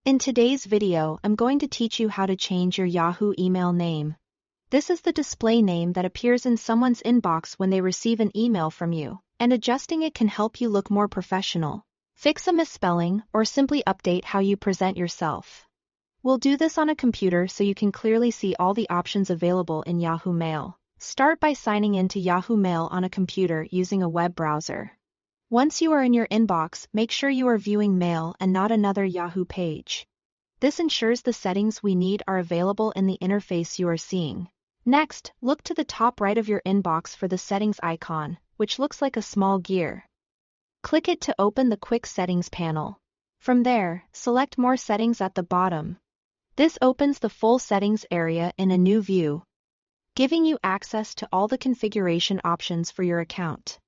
In today's video, I'm going to teach you how to change your Yahoo email name. This is the display name that appears in someone's inbox when they receive an email from you, and adjusting it can help you look more professional, fix a misspelling, or simply update how you present yourself. We'll do this on a computer so you can clearly see all the options available in Yahoo Mail. Start by signing in to Yahoo Mail on a computer using a web browser. Once you are in your inbox, make sure you are viewing mail and not another Yahoo page. This ensures the settings we need are available in the interface you are seeing. Next, look to the top right of your inbox for the settings icon, which looks like a small gear. Click it to open the Quick Settings panel. From there, select More Settings at the bottom. This opens the full settings area in a new view, giving you access to all the configuration options for your account.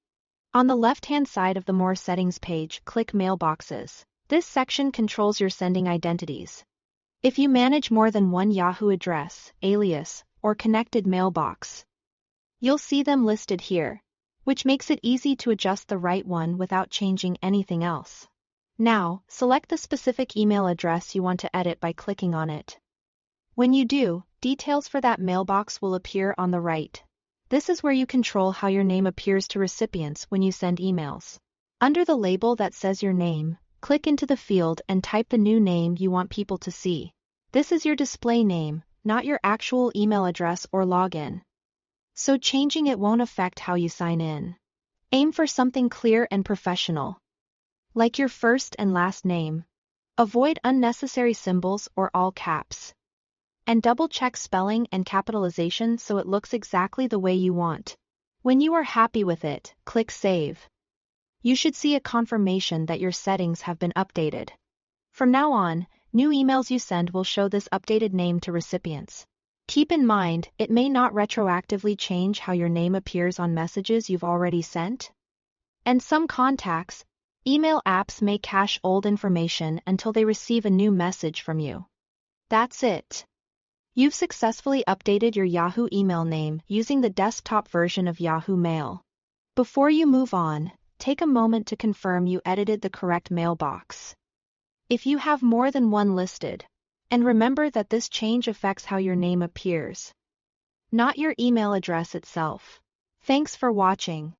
On the left-hand side of the More Settings page, click Mailboxes. This section controls your sending identities. If you manage more than one Yahoo address, alias, or connected mailbox, you'll see them listed here, which makes it easy to adjust the right one without changing anything else. Now, select the specific email address you want to edit by clicking on it. When you do, details for that mailbox will appear on the right. This is where you control how your name appears to recipients when you send emails. Under the label that says your name, click into the field and type the new name you want people to see. This is your display name, not your actual email address or login, so changing it won't affect how you sign in. Aim for something clear and professional, like your first and last name. Avoid unnecessary symbols or all caps, and double-check spelling and capitalization so it looks exactly the way you want. When you are happy with it, click Save. You should see a confirmation that your settings have been updated. From now on, new emails you send will show this updated name to recipients. Keep in mind, it may not retroactively change how your name appears on messages you've already sent. And some contacts, email apps may cache old information until they receive a new message from you. That's it. You've successfully updated your Yahoo email name using the desktop version of Yahoo Mail. Before you move on, take a moment to confirm you edited the correct mailbox, if you have more than one listed. And remember that this change affects how your name appears, not your email address itself. Thanks for watching.